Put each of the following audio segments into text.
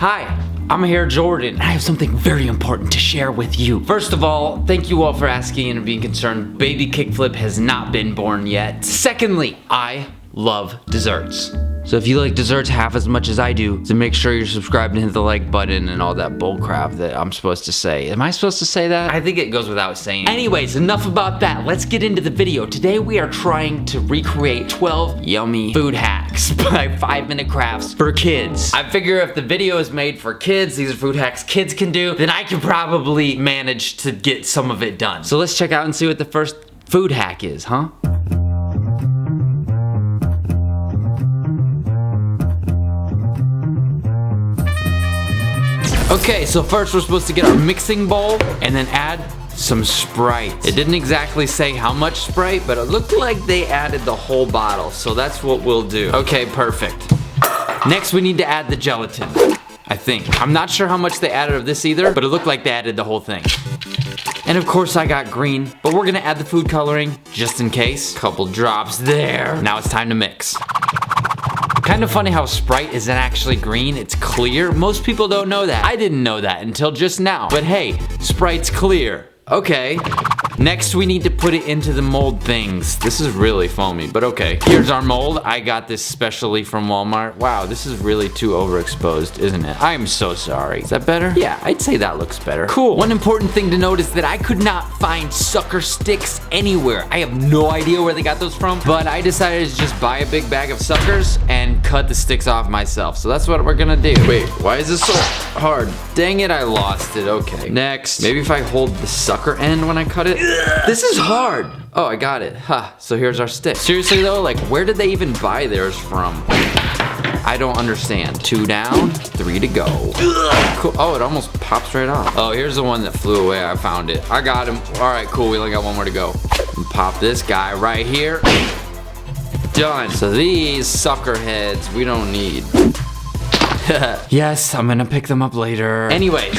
Hi, I'm here, Jordan. I have something very important to share with you. First of all, thank you all for asking and being concerned. Baby Kickflip has not been born yet. Secondly, I love desserts. So if you like desserts half as much as I do, then make sure you're subscribed and hit the like button and all that bull crap that I'm supposed to say. Am I supposed to say that? I think it goes without saying. Anyways, enough about that. Let's get into the video. Today we are trying to recreate 12 yummy food hacks by 5-minute crafts for kids. I figure if the video is made for kids, these are food hacks kids can do, then I can probably manage to get some of it done. So let's check out and see what the first food hack is, huh? Okay, so first we're supposed to get our mixing bowl and then add some Sprite. It didn't exactly say how much Sprite, but it looked like they added the whole bottle, so that's what we'll do. Okay, perfect. Next we need to add the gelatin, I think. I'm not sure how much they added of this either, but it looked like they added the whole thing. And of course I got green, but we're gonna add the food coloring just in case. Couple drops there. Now it's time to mix. Kind of funny how Sprite isn't actually green, it's clear. Most people don't know that. I didn't know that until just now. But hey, Sprite's clear. Okay. Next we need to put it into the mold things. This is really foamy, but okay. Here's our mold. I got this specially from Walmart. Wow, this is really too overexposed, isn't it? I am so sorry. Is that better? Yeah, I'd say that looks better. Cool. One important thing to note is that I could not find sucker sticks anywhere. I have no idea where they got those from, but I decided to just buy a big bag of suckers and cut the sticks off myself. So that's what we're gonna do. Wait, why is this so hard? Dang it, I lost it. Okay. Next, maybe if I hold the sucker end when I cut it. This is hard. Oh, I got it. Huh. So here's our stick. Seriously though, like where did they even buy theirs from? I don't understand. 2 down, 3 to go. Cool. Oh, it almost pops right off. Oh, here's the one that flew away. I found it. I got him. All right, cool. We only got 1 more to go. And pop this guy right here. Done. So these sucker heads we don't need. Yes, I'm gonna pick them up later. Anyways,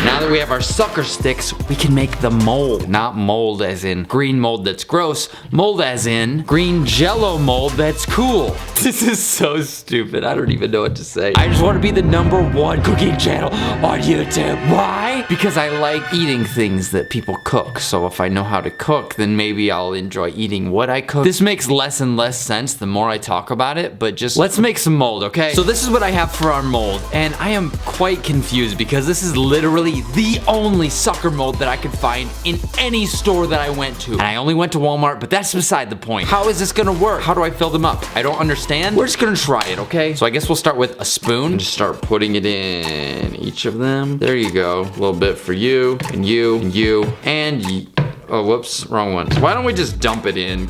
now that we have our sucker sticks, we can make the mold. Not mold as in green mold that's gross, mold as in green jello mold that's cool. This is so stupid, I don't even know what to say. I just want to be the #1 cooking channel on YouTube. Why? Because I like eating things that people cook. So if I know how to cook, then maybe I'll enjoy eating what I cook. This makes less and less sense the more I talk about it, but just let's make some mold, okay? So this is what I have for our mold, and I am quite confused because this is literally the only sucker mold that I could find in any store that I went to. And I only went to Walmart, but that's beside the point. How is this gonna work? How do I fill them up? I don't understand. We're just gonna try it, okay? So I guess we'll start with a spoon and just start putting it in each of them. There you go. A little bit for you, and you, and you, and you. Oh, whoops, wrong one. Why don't we just dump it in?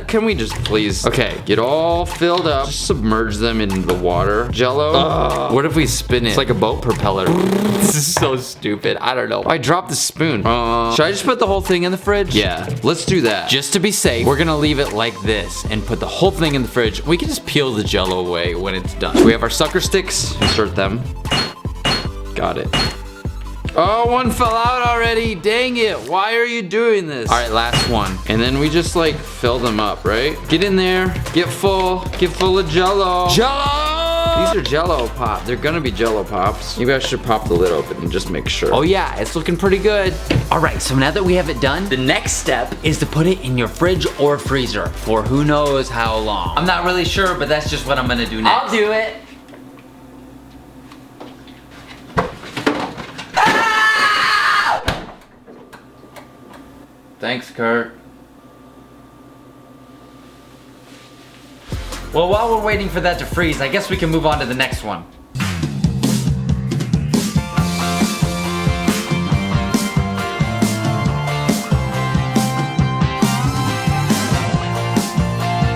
Can we just please? Okay, get all filled up. Just submerge them in the water. Jello. What if we spin it? It's like a boat propeller. This is so stupid. I don't know. I dropped the spoon. Should I just put the whole thing in the fridge? Yeah, let's do that. Just to be safe, we're gonna leave it like this and put the whole thing in the fridge. We can just peel the Jello away when it's done. So we have our sucker sticks. Insert them. Got it. Oh, 1 fell out already. Dang it. Why are you doing this? All right, last one. And then we just like fill them up, right? Get in there. Get full of Jello. Jello! These are Jello pop. They're gonna be Jello pops. Maybe I should pop the lid open and just make sure. Oh yeah, it's looking pretty good. All right, so now that we have it done, the next step is to put it in your fridge or freezer for who knows how long. I'm not really sure, but that's just what I'm gonna do next. I'll do it. Thanks, Kurt. Well, while we're waiting for that to freeze, I guess we can move on to the next one.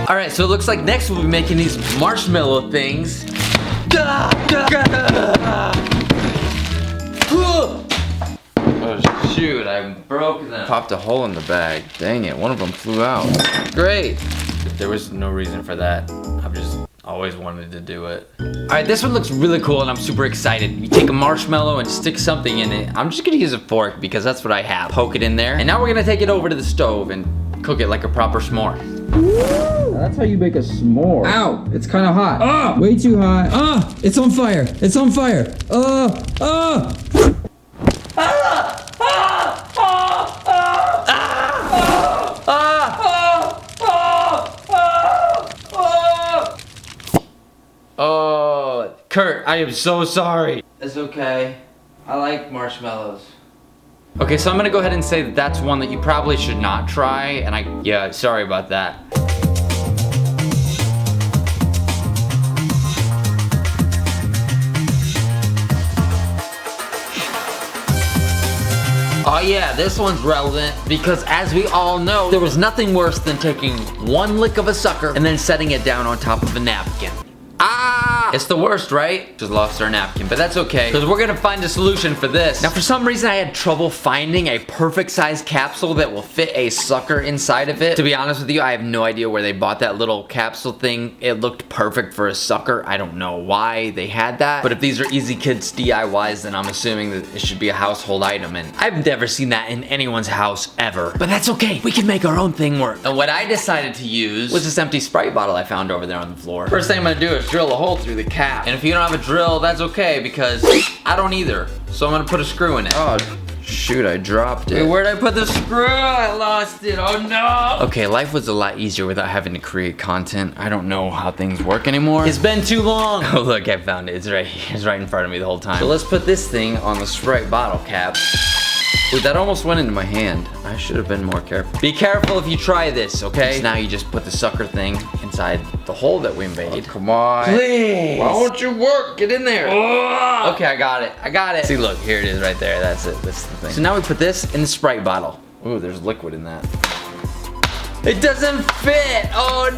All right, so it looks like next we'll be making these marshmallow things. Oh shoot, I broke them. Popped a hole in the bag. Dang it, one of them flew out. Great. There was no reason for that. I've just always wanted to do it. All right, this one looks really cool and I'm super excited. You take a marshmallow and stick something in it. I'm just gonna use a fork because that's what I have. Poke it in there. And now we're gonna take it over to the stove and cook it like a proper s'more. That's how you make a s'more. Ow, it's kind of hot. Ah, way too hot. Ah, it's on fire. It's on fire. Oh, Kurt, I am so sorry. It's okay. I like marshmallows. Okay, so I'm gonna go ahead and say that that's one that you probably should not try, and yeah, sorry about that. Oh yeah, this one's relevant because as we all know, there was nothing worse than taking one lick of a sucker and then setting it down on top of a napkin. Ah! It's the worst, right? Just lost our napkin, but that's okay, because we're gonna find a solution for this. Now, for some reason, I had trouble finding a perfect size capsule that will fit a sucker inside of it. To be honest with you, I have no idea where they bought that little capsule thing. It looked perfect for a sucker. I don't know why they had that, but if these are Easy Kids DIYs, then I'm assuming that it should be a household item, and I've never seen that in anyone's house ever. But that's okay, we can make our own thing work. And what I decided to use was this empty Sprite bottle I found over there on the floor. First thing I'm gonna do is drill a hole through the cap. And if you don't have a drill, that's okay, because I don't either. So I'm gonna put a screw in it. Oh, shoot, I dropped it. Wait, where'd I put the screw? I lost it, oh no! Okay, life was a lot easier without having to create content. I don't know how things work anymore. It's been too long. Oh look, I found it, it's right here. It's right in front of me the whole time. So let's put this thing on the Sprite bottle cap. Ooh, that almost went into my hand. I should have been more careful. Be careful if you try this, okay? So now you just put the sucker thing inside the hole that we made. Oh, come on. Please. Why won't you work? Get in there. Oh. Okay, I got it. I got it. See, look, here it is right there. That's it. That's the thing. So now we put this in the Sprite bottle. Ooh, there's liquid in that. It doesn't fit! Oh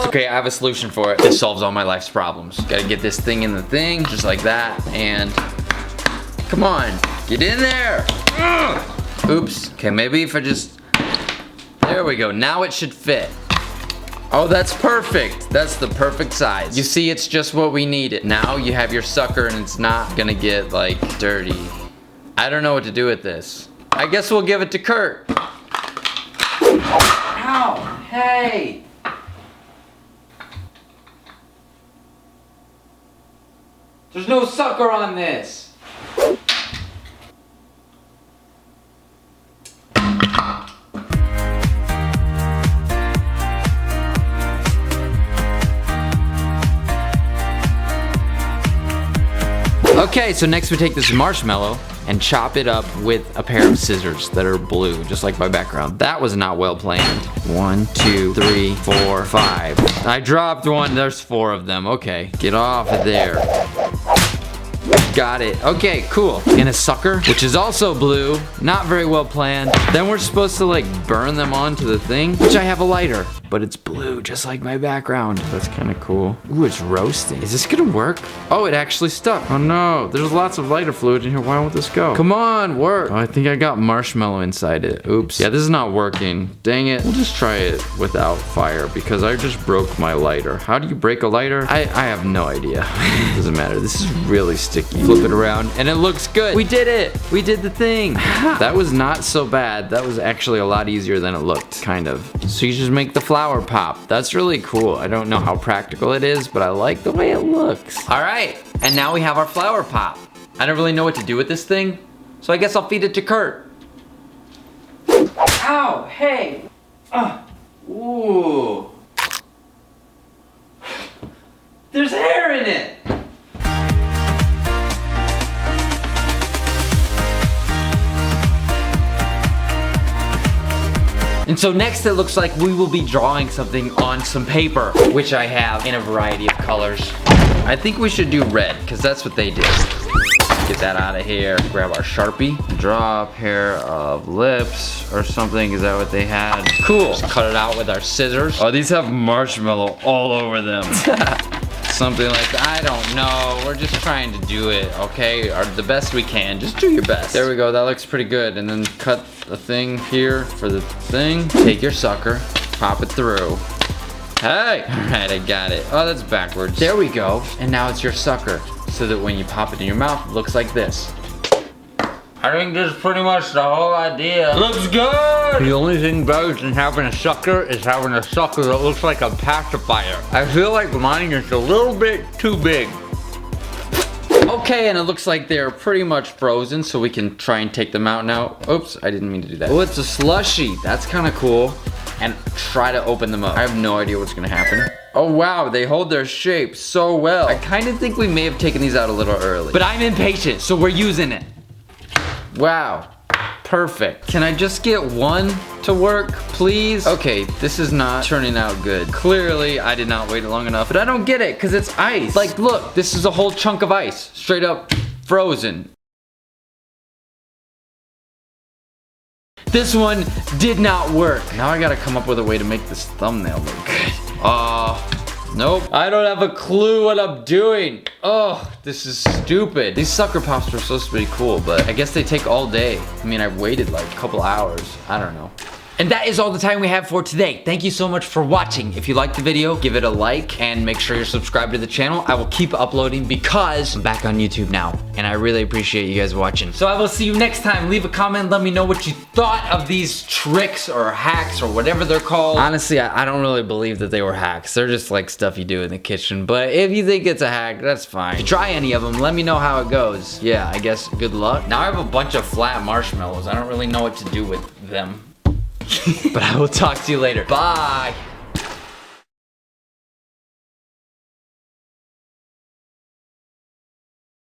no! Okay, I have a solution for it. This solves all my life's problems. Gotta get this thing in the thing, just like that, and come on, get in there! Ugh. Oops. Okay, maybe if I just... There we go. Now it should fit. Oh, that's perfect. That's the perfect size. You see, it's just what we needed. Now you have your sucker and it's not gonna get, like, dirty. I don't know what to do with this. I guess we'll give it to Kurt. Ow! Hey! There's no sucker on this! Okay, so next we take this marshmallow and chop it up with a pair of scissors that are blue, just like my background. That was not well planned. 1, 2, 3, 4, 5. I dropped one, there's 4 of them. Okay, get off of there. Got it. Okay, cool. And a sucker, which is also blue, not very well planned. Then we're supposed to like burn them onto the thing, which I have a lighter, but it's blue, just like my background. That's kind of cool. Ooh, it's roasting. Is this gonna work? Oh, it actually stuck. Oh no, there's lots of lighter fluid in here. Why won't this go? Come on, work. Oh, I think I got marshmallow inside it. Oops. Yeah, this is not working. Dang it. We'll just try it without fire because I just broke my lighter. How do you break a lighter? I have no idea. Doesn't matter. This is really sticky. Flip it around and it looks good. We did it. We did the thing. That was not so bad. That was actually a lot easier than it looked, kind of. So you just make the flower pop. That's really cool. I don't know how practical it is, but I like the way it looks. All right, and now we have our flower pop. I don't really know what to do with this thing, so I guess I'll feed it to Kurt. Ow, hey. Ooh. There's hair in it. And so next it looks like we will be drawing something on some paper, which I have in a variety of colors. I think we should do red, because that's what they did. Get that out of here. Grab our Sharpie. Draw a pair of lips or something. Is that what they had? Cool. Just cut it out with our scissors. Oh, these have marshmallow all over them. Something like that. I don't know. We're just trying to do it, okay? Or the best we can. Just do your best. There we go. That looks pretty good. And then cut the thing here for the thing. Take your sucker. Pop it through. Hey! Alright, I got it. Oh, that's backwards. There we go. And now it's your sucker. So that when you pop it in your mouth, it looks like this. I think this is pretty much the whole idea. Looks good! The only thing better than having a sucker is having a sucker that looks like a pacifier. I feel like mine is a little bit too big. Okay, and it looks like they're pretty much frozen, so we can try and take them out now. Oops, I didn't mean to do that. Oh, it's a slushie. That's kind of cool. And try to open them up. I have no idea what's gonna happen. Oh wow, they hold their shape so well. I kind of think we may have taken these out a little early. But I'm impatient, so we're using it. Wow, perfect. Can I just get one to work, please? Okay, this is not turning out good. Clearly, I did not wait long enough, but I don't get it, because it's ice. Like, look, this is a whole chunk of ice. Straight up frozen. This one did not work. Now I gotta come up with a way to make this thumbnail look good. Nope. I don't have a clue what I'm doing. Oh, this is stupid. These sucker pops were supposed to be cool, but I guess they take all day. I mean, I waited like a couple hours. I don't know. And that is all the time we have for today. Thank you so much for watching. If you liked the video, give it a like and make sure you're subscribed to the channel. I will keep uploading because I'm back on YouTube now and I really appreciate you guys watching. So I will see you next time. Leave a comment. Let me know what you thought of these tricks or hacks or whatever they're called. Honestly, I don't really believe that they were hacks. They're just like stuff you do in the kitchen. But if you think it's a hack, that's fine. If you try any of them, let me know how it goes. Yeah, I guess good luck. Now I have a bunch of flat marshmallows. I don't really know what to do with them. But I will talk to you later. Bye.